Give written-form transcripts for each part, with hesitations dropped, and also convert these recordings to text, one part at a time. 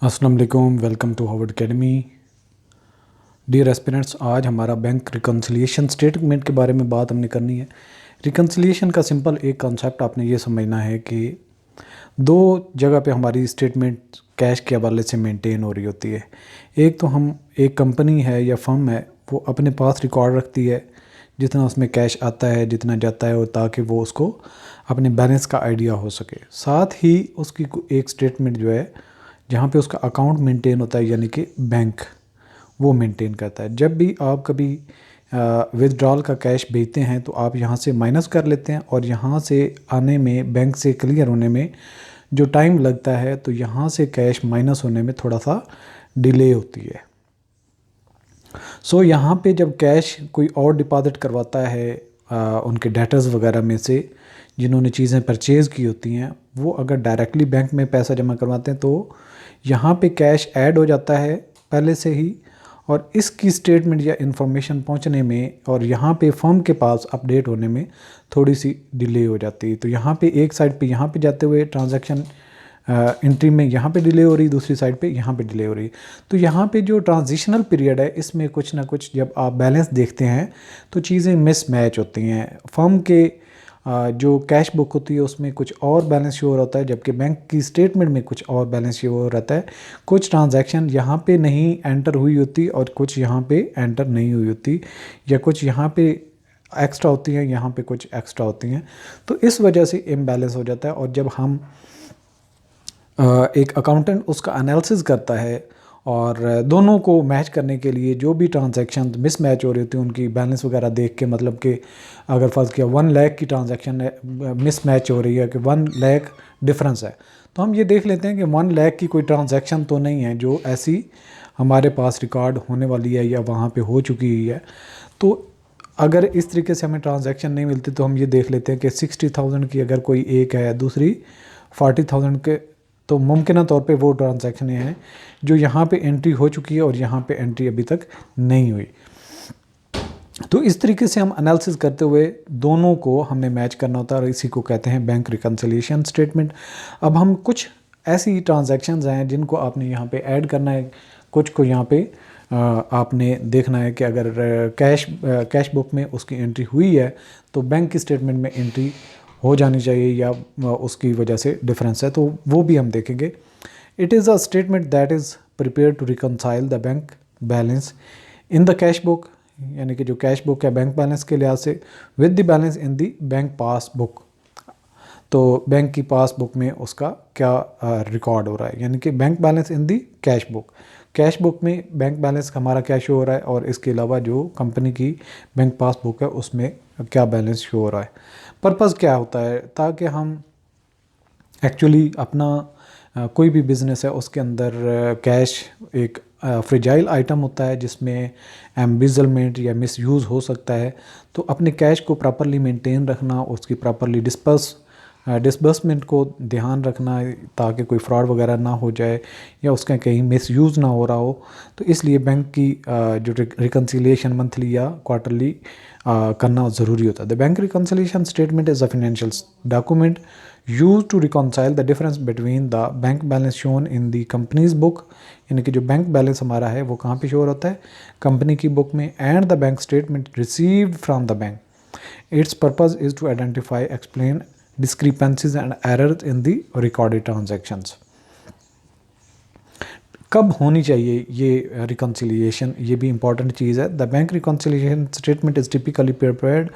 अस्सलाम वालेकुम, welcome to Harvard academy. Dear aspirants, आज हमारा बैंक रिकन्सिलिएशन स्टेटमेंट के बारे में बात हमने करनी है। रिकन्सिलिएशन का सिंपल एक कॉन्सेप्ट आपने ये समझना है कि दो जगह पे हमारी स्टेटमेंट कैश के हवाले से मेंटेन हो रही होती है। एक तो हम एक कंपनी है या फर्म है, वो अपने पास रिकॉर्ड रखती है जितना उसमें कैश आता है, जितना जाता है, और ताकि वो उसको अपने बैलेंस का आइडिया हो सके। साथ ही उसकी एक स्टेटमेंट जो है जहाँ पे उसका अकाउंट मेंटेन होता है, यानी कि बैंक वो मेंटेन करता है। जब भी आप कभी विदड्रॉल का कैश भेजते हैं तो आप यहाँ से माइनस कर लेते हैं, और यहाँ से आने में, बैंक से क्लियर होने में जो टाइम लगता है, तो यहाँ से कैश माइनस होने में थोड़ा सा डिले होती है। यहाँ पे जब कैश कोई और डिपॉजिट करवाता है उनके डेटर्स वगैरह में से जिन्होंने चीज़ें परचेज़ की होती हैं, वो अगर डायरेक्टली बैंक में पैसा जमा करवाते हैं तो यहाँ पे कैश ऐड हो जाता है पहले से ही, और इसकी स्टेटमेंट या इंफॉर्मेशन पहुँचने में और यहाँ पे फर्म के पास अपडेट होने में थोड़ी सी डिले हो जाती है। तो यहाँ पे एक साइड पे यहाँ पे जाते हुए ट्रांजैक्शन एंट्री में यहाँ पे डिले हो रही, दूसरी साइड पे यहाँ पे डिले हो रही। तो यहाँ पे जो ट्रांजिशनल पीरियड है, इसमें कुछ ना कुछ जब आप बैलेंस देखते हैं तो चीज़ें मिसमैच होती हैं। फर्म के जो कैश बुक होती है उसमें कुछ और बैलेंस शो हो रहा होता है, जबकि बैंक की स्टेटमेंट में कुछ और बैलेंस शो हो रहता है। कुछ ट्रांजैक्शन यहाँ पे नहीं एंटर हुई होती और कुछ यहाँ पे एंटर नहीं हुई होती, या कुछ यहाँ पे एक्स्ट्रा होती हैं, यहाँ पे कुछ एक्स्ट्रा होती हैं। तो इस वजह से इम्बैलेंस हो जाता है। और जब हम एक अकाउंटेंट उसका एनालिसिस करता है और दोनों को मैच करने के लिए जो भी ट्रांजैक्शन मिसमैच हो रही होती है उनकी बैलेंस वगैरह देख के, मतलब कि अगर फर्ज किया 1 लाख की ट्रांजैक्शन मिसमैच हो रही है कि 1 लाख डिफरेंस है, तो हम ये देख लेते हैं कि 1 लाख की कोई ट्रांजैक्शन तो नहीं है जो ऐसी हमारे पास रिकॉर्ड होने वाली है या वहाँ पे हो चुकी है। तो अगर इस तरीके से हमें ट्रांजैक्शन नहीं मिलती तो हम ये देख लेते हैं कि 60,000 की अगर कोई एक है, दूसरी 40,000 के, तो मुमकिन तौर पे वो ट्रांजैक्शन हैं जो यहाँ पे एंट्री हो चुकी है और यहाँ पे एंट्री अभी तक नहीं हुई। तो इस तरीके से हम एनालिसिस करते हुए दोनों को हमें मैच करना होता है, और इसी को कहते हैं बैंक रिकन्सिलिएशन स्टेटमेंट। अब हम कुछ ऐसी ट्रांजैक्शंस हैं जिनको आपने यहाँ पे ऐड करना है, कुछ को यहाँ पे आपने देखना है कि अगर कैश बुक में उसकी एंट्री हुई है तो बैंक की स्टेटमेंट में एंट्री हो जानी चाहिए, या उसकी वजह से डिफरेंस है, तो वो भी हम देखेंगे। It is a statement that is prepare to reconcile the bank balance in the cash book, यानी कि जो कैश बुक है बैंक बैलेंस के लिहाज से, with the balance in the bank passbook. तो बैंक की पासबुक में उसका क्या रिकॉर्ड हो रहा है, यानी कि bank balance in the cash book. Cash book में बैंक बैलेंस हमारा क्या शो हो रहा है, और इसके अलावा जो कंपनी की बैंक पासबुक है उसमें क्या बैलेंस शो हो रहा है। पर्पज़ क्या होता है, ताकि हम एक्चुअली अपना कोई भी बिज़नेस है उसके अंदर कैश एक फ्रेजाइल आइटम होता है जिसमें एम्बिजलमेंट या मिसयूज़ हो सकता है। तो अपने कैश को प्रॉपरली मेंटेन रखना, उसकी प्रॉपरली डिस्बर्समेंट को ध्यान रखना ताकि कोई फ्रॉड वगैरह ना हो जाए या उसका कहीं मिसयूज़ ना हो रहा हो। तो इसलिए बैंक की जो रिकन्सिलिएशन मंथली या क्वार्टरली करना ज़रूरी होता है। The bank reconciliation statement is a financial document use to reconcile the difference between the bank balance shown in the company's book, यानी कि जो बैंक बैलेंस हमारा है वो कहाँ पे शो होता है, कंपनी की बुक में, and the bank statement received from the bank. Its purpose is to identify, explain discrepancies and errors in the recorded transactions। कब होनी चाहिए ये रिकन्सिलिएशन, ये भी इंपॉर्टेंट चीज़ है। The bank reconciliation statement is typically prepared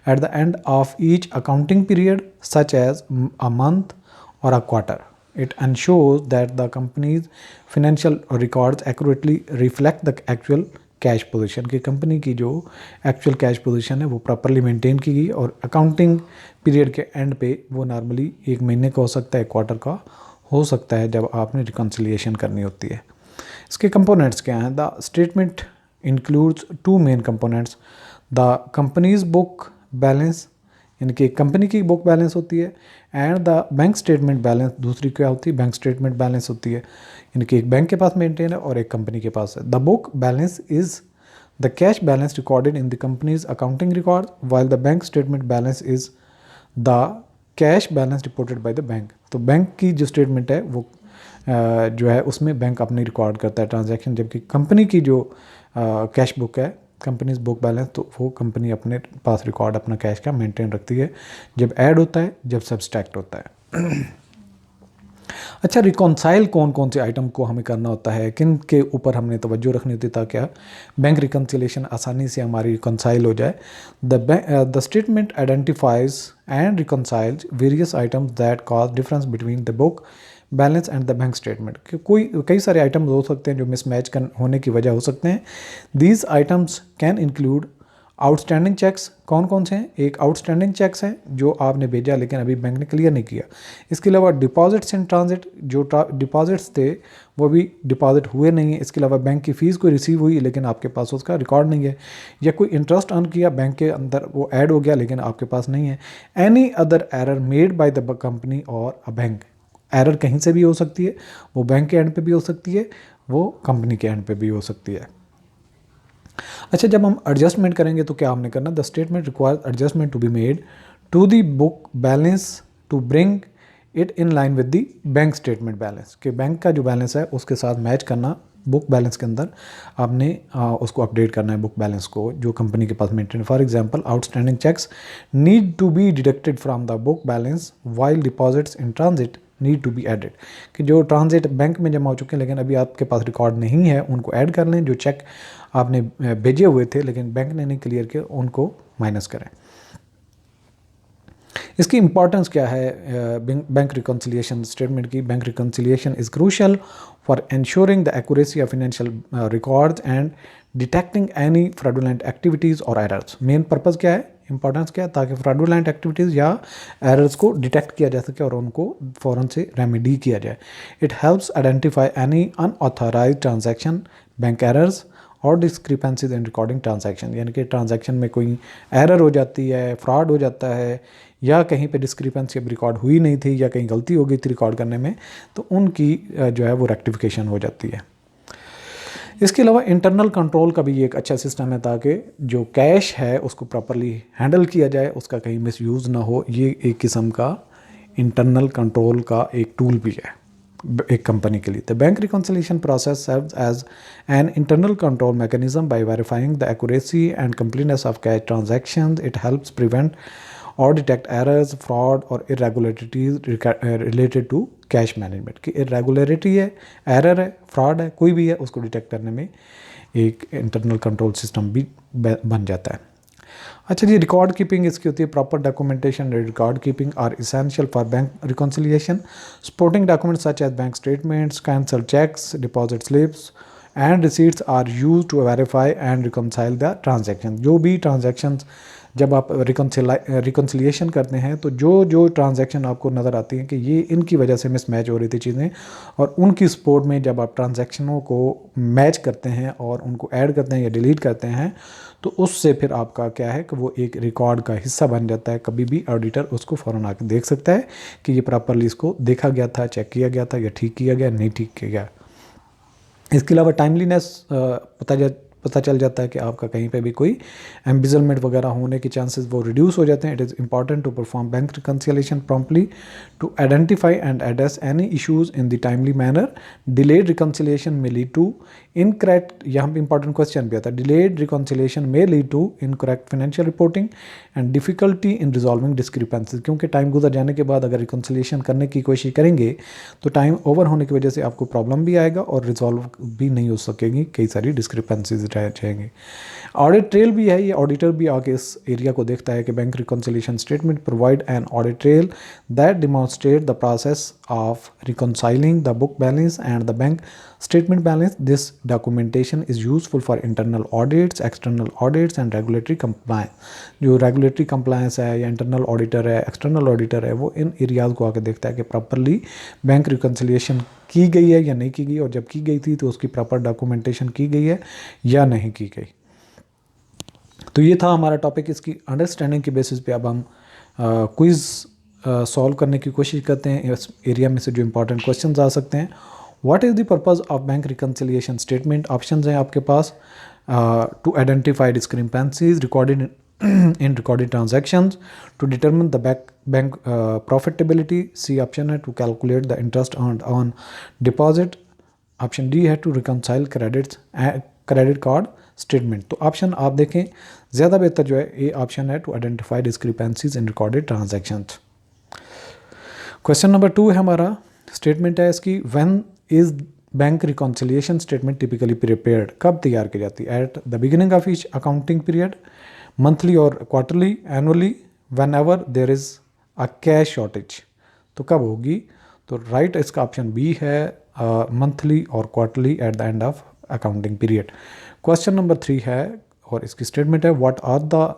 at the end of each accounting period such as a month और a quarter. It ensures that the company's financial records accurately reflect the actual cash position, की company की जो actual cash position है वो properly maintain की गई, और accounting period के एंड पे वो नॉर्मली 1 महीने का हो सकता है, क्वार्टर का हो सकता है, जब आपने रिकन्सिलिएशन करनी होती है। इसके कंपोनेंट्स क्या हैं? The statement includes 2 main components, the company's book balance, यानी कि कंपनी की बुक बैलेंस होती है, and the bank statement balance, दूसरी क्या होती है, बैंक स्टेटमेंट बैलेंस होती है, यानी कि एक बैंक के पास मेंटेन है और एक कंपनी के पास है। The book balance is the cash balance recorded in the companies accounting record, while the bank statement balance is the cash balance reported by the bank. तो बैंक की जो स्टेटमेंट है वो जो है उसमें बैंक अपनी रिकॉर्ड करता है ट्रांजैक्शन, जबकि कंपनी की जो कैश बुक है, कंपनीज बुक बैलेंस, तो वो कंपनी अपने पास रिकॉर्ड अपना कैश का मेंटेन रखती है, जब ऐड होता है, जब सब्सट्रैक्ट होता है। अच्छा, रिकॉन्साइल कौन कौन से आइटम को हमें करना होता है, किन के ऊपर हमने तवज्जो रखनी होती है ताकि बैंक रिकन्सिलेशन आसानी से हमारी रिकॉन्साइल हो जाए। The statement identifies and reconciles various items that cause difference between the book balance and the bank statement. कई सारे आइटम्स हो सकते हैं जो मिसमैच होने की वजह हो सकते हैं। These items can include outstanding cheques. कौन कौन से हैं? एक आउटस्टैंडिंग चेक्स हैं जो आपने भेजा लेकिन अभी बैंक ने क्लियर नहीं किया। इसके अलावा डिपॉजिट्स इन ट्रांजिट, जो डिपॉजिट्स थे वो भी डिपॉजिट हुए नहीं है। इसके अलावा बैंक की फ़ीस कोई रिसीव हुई लेकिन आपके पास उसका रिकॉर्ड नहीं है, या कोई इंटरेस्ट अर्न किया बैंक के अंदर, वो ऐड हो गया लेकिन आपके पास नहीं है। Any other error made by the company और अ बैंक। एरर कहीं से भी हो सकती है, वो बैंक के एंड पे भी हो सकती है, वो कंपनी के एंड पे भी हो सकती है। अच्छा, जब हम एडजस्टमेंट करेंगे तो क्या हमने करना? The statement requires adjustment to be made to the book balance to bring it in line with the bank statement balance. कि बैंक का जो बैलेंस है उसके साथ मैच करना, बुक बैलेंस के अंदर आपने उसको अपडेट करना है, बुक बैलेंस को जो कंपनी के पास maintain. For example, outstanding cheques need to be deducted from the book balance while deposits in transit need to be added. कि जो ट्रांजिट बैंक में जमा हो चुके हैं लेकिन अभी आपके पास रिकॉर्ड नहीं है, उनको ऐड कर लें। जो चेक आपने भेजे हुए थे लेकिन बैंक ने नहीं क्लियर किया, उनको माइनस करें। इसकी इंपॉर्टेंस क्या है बैंक रिकॉन्सिलिएशन स्टेटमेंट की? Bank reconciliation is crucial for ensuring the accuracy of financial records and detecting any fraudulent activities or errors। Main purpose क्या है, इंपॉर्टेंस क्या है? ताकि फ्रॉडुलेंट एक्टिविटीज़ या एरर्स को डिटेक्ट किया जा सके और उनको फ़ौरन से रेमेडी किया जाए। It helps identify any unauthorised transaction, bank errors और डिस्क्रिपेंसीज इन रिकॉर्डिंग ट्रांजैक्शन। यानी कि ट्रांजैक्शन में कोई एरर हो जाती है, फ्रॉड हो जाता है, या कहीं पे डिस्क्रिपेंसी अब रिकॉर्ड हुई नहीं थी या कहीं गलती हो गई थी रिकॉर्ड करने में, तो उनकी जो है वो रेक्टिफिकेशन हो जाती है। इसके अलावा इंटरनल कंट्रोल का भी एक अच्छा सिस्टम है ताकि जो कैश है उसको प्रॉपरली हैंडल किया जाए, उसका कहीं मिसयूज़ ना हो। ये एक किस्म का इंटरनल कंट्रोल का एक टूल भी है एक कंपनी के लिए। The bank reconciliation process serves as an internal control mechanism by verifying the accuracy and completeness of cash transactions. It helps prevent और डिटेक्ट एरर्स, फ्रॉड और irregularities related to cash management. की irregularity है, error है, fraud है, कोई भी है, उसको डिटेक्ट करने में एक इंटरनल कंट्रोल सिस्टम भी बन जाता है। अच्छा जी, रिकॉर्ड कीपिंग इसकी होती है। Proper documentation record keeping are essential for bank reconciliation. Supporting documents such as bank statements, cancel cheques, deposit slips and receipts are use to verify and reconcile the transaction. जो भी transactions जब आप reconciliation करते हैं तो जो जो transaction आपको नज़र आती हैं कि ये इनकी वजह से मिसमैच हो रही थी चीज़ें, और उनकी सपोर्ट में जब आप ट्रांजैक्शनों को मैच करते हैं और उनको ऐड करते हैं या डिलीट करते हैं, तो उससे फिर आपका क्या है कि वो एक रिकॉर्ड का हिस्सा बन जाता है। कभी भी ऑडिटर उसको फ़ौरन आके देख सकता है कि ये प्रॉपरली इसको देखा गया था, चेक किया गया था, या ठीक किया गया, नहीं ठीक किया गया। इसके अलावा टाइमलीनेस पता चल जाता है कि आपका कहीं पे भी कोई एम्बिजलमेंट वगैरह होने के चांसेस वो रिड्यूस हो जाते हैं। It is important to perform bank reconciliation promptly to identify and address any issues in the timely manner. Delayed reconciliation may lead to incorrect, यहाँ पे इंपॉर्टेंट क्वेश्चन भी आता है, delayed reconciliation may lead to incorrect financial reporting and difficulty in resolving discrepancies. क्योंकि time गुजर जाने के बाद अगर रिकन्सिलिएशन करने की कोशिश करेंगे तो टाइम ओवर होने की वजह से आपको प्रॉब्लम भी आएगा और रिजॉल्व भी नहीं हो सकेगी, कई सारी डिस्क्रिपेंसीज रह जाएंगी। ऑडिट ट्रेल भी है, ये ऑडिटर भी आके इस एरिया को देखता है कि bank reconciliation statement provide an audit trail that demonstrate the process of reconciling the book balance and the bank statement balance. This documentation is useful for internal audits, external audits and regulatory compliance. जो regulatory compliance है या internal auditor है, external auditor है, वो इन areas को आके देखता है कि प्रॉपरली बैंक रिकन्सिलिएशन की गई है या नहीं की गई, और जब की गई थी तो उसकी प्रॉपर डॉक्यूमेंटेशन की गई है या नहीं की गई। तो ये था हमारा टॉपिक। इसकी अंडरस्टैंडिंग की बेसिस पे अब हम क्विज़ सॉल्व करने की कोशिश करते हैं। इस एरिया में से जो इंपॉर्टेंट क्वेश्चंस आ सकते हैं, what is the purpose of bank reconciliation statement? Options हैं आपके पास, to identify discrepancies recorded in recorded transactions, to determine the bank profitability, C option है to calculate the interest on deposit, option D है to reconcile credit card statement. तो option आप देखें ज़्यादा बेहतर जो है ये ऑप्शन है to identify discrepancies in recorded transactions. Question number 2 है हमारा, स्टेटमेंट है इसकी, when is bank reconciliation statement typically prepared, कब तैयार की जाती है? At the beginning of each accounting period, monthly और quarterly, annually, whenever there is a cash shortage. तो कब होगी? तो राइट इसका ऑप्शन बी है, मंथली और quarterly at the end of accounting period. Question number 3 है और इसकी स्टेटमेंट है, what are the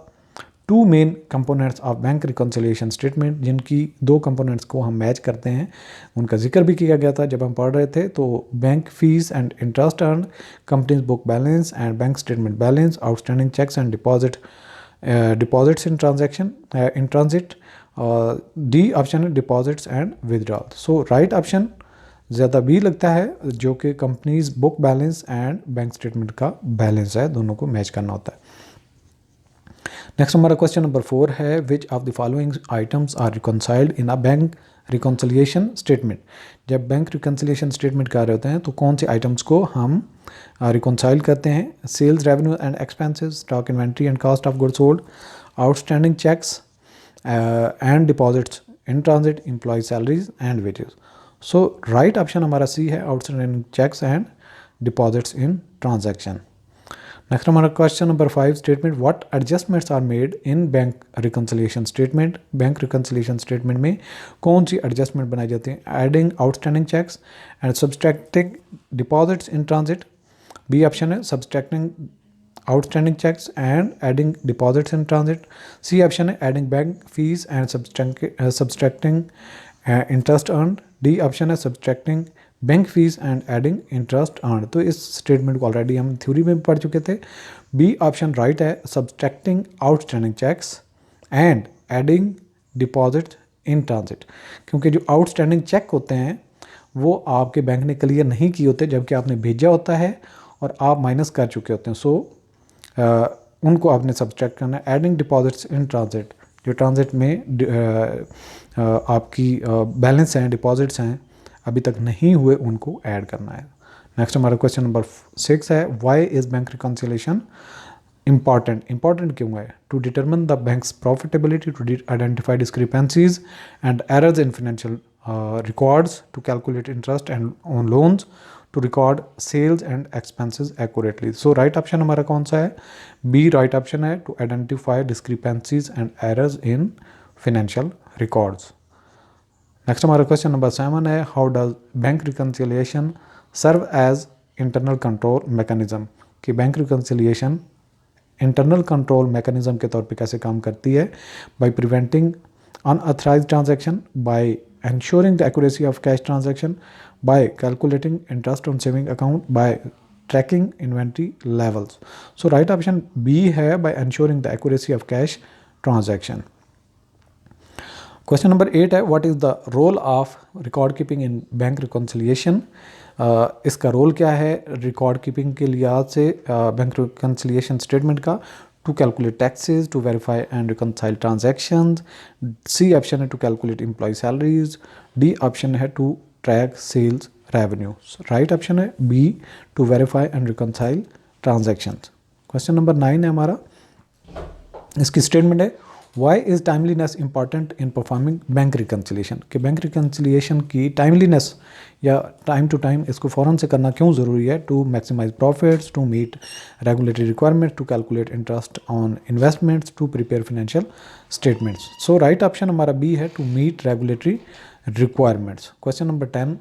two main components of bank reconciliation statement, जिनकी दो कंपोनेंट्स को हम मैच करते हैं, उनका जिक्र भी किया गया था जब हम पढ़ रहे थे। तो bank fees and interest earn, company's book balance and bank statement balance, outstanding cheques and deposits in transaction in transit, D option है deposits and withdrawal. So right option ज़्यादा बी लगता है, जो कि company's book balance and bank statement का balance है, दोनों को मैच करना होता है। नेक्स्ट हमारा क्वेश्चन नंबर 4 है, which of the following items are reconciled in a bank reconciliation statement. जब बैंक रिकॉन्सिलिएशन स्टेटमेंट कर रहे होते हैं तो कौन से आइटम्स को हम रिकॉन्साइल करते हैं? Sales revenue and expenses, stock inventory and cost of goods sold, outstanding cheques and deposits in transit, employ salaries and wages. So right option हमारा सी है, outstanding cheques and deposits in transaction. Next हमारा question number 5, statement, what adjustments are made in bank reconciliation statement. Bank reconciliation statement में कौन सी adjustment बनाई जाती है? Adding outstanding cheques and subtracting deposits in transit, B option है subtracting outstanding cheques and adding deposits in transit, C option है adding bank fees and subtracting interest earn, D option है subtracting bank fees and adding interest earn. तो इस statement को already हम theory में भी पढ़ चुके थे। बी ऑप्शन राइट है, subtracting outstanding cheques and adding deposit in transit, क्योंकि जो आउटस्टैंडिंग चेक होते हैं वो आपके बैंक ने क्लियर नहीं किए होते, जबकि आपने भेजा होता है और आप माइनस कर चुके होते हैं। सो उनको आपने सब्सट्रैक्ट करना है। एडिंग डिपॉजिट्स इन ट्रांजिट, जो ट्रांजिट में आपकी बैलेंस हैं, डिपॉजिट्स हैं, अभी तक नहीं हुए, उनको ऐड करना है। नेक्स्ट हमारा क्वेश्चन नंबर 6 है, why is bank reconciliation important? Important क्यों है? To determine the bank's profitability, to identify discrepancies and errors in financial records, to calculate interest and on loans, to record sales and expenses accurately. So right option हमारा कौन सा है? B right option है, to identify discrepancies and errors in financial records. Next हमारा question number 7 है, how does bank reconciliation serve as internal control mechanism. कि bank reconciliation internal control mechanism के तौर पे कैसे काम करती है? By preventing unauthorised transaction, by ensuring the accuracy of cash transaction, by calculating interest on saving account, by tracking inventory levels. So right option B है, by ensuring the accuracy of cash transaction. Question number 8 है, what is the role of record keeping in bank reconciliation? इसका role क्या है record keeping के लिहाज से bank reconciliation statement का? to calculate taxes, to verify and reconcile transactions, C option है to calculate employee salaries, D option है to track sales revenue. So, right option है B to verify and reconcile transactions. Question number 9 है हमारा, इसकी statement है, why is timeliness important in performing bank reconciliation? कि bank reconciliation की timeliness या time to time इसको फ़ौरन से करना क्यों ज़रूरी है? To maximise profits, to meet regulatory requirement, to calculate interest on investments, to prepare financial statements. So right option हमारा बी है, to meet regulatory requirements. Question number 10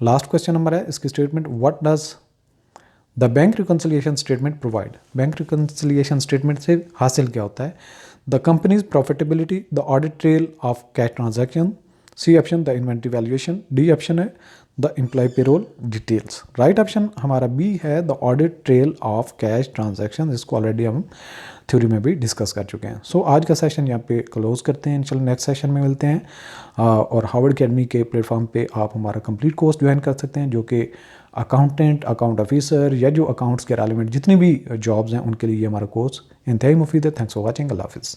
last question number है, इसकी statement, what does the bank reconciliation statement provide? Bank reconciliation statement से हासिल क्या होता है? The company's profitability, the audit trail of cash transaction, C option the inventory valuation, D option है the employ payroll details. Right option हमारा B है, the audit trail of cash transaction, जिसको already हम थ्योरी में भी discuss कर चुके हैं। सो आज का सेशन यहाँ पे क्लोज करते हैं, चलो नेक्स्ट सेशन में मिलते हैं। और हार्वर्ड अकेडमी के प्लेटफॉर्म पे आप हमारा कंप्लीट कोर्स ज्वाइन कर सकते हैं, जो कि अकाउंटेंट, अकाउंट ऑफिसर या जो अकाउंट्स के रेलिवेंट जितनी भी जॉब्स हैं उनके लिए हमारा कोर्स इंतहाई मुफीद है। थैंक्स फॉर वॉचिंग, अल्लाह हाफिज़।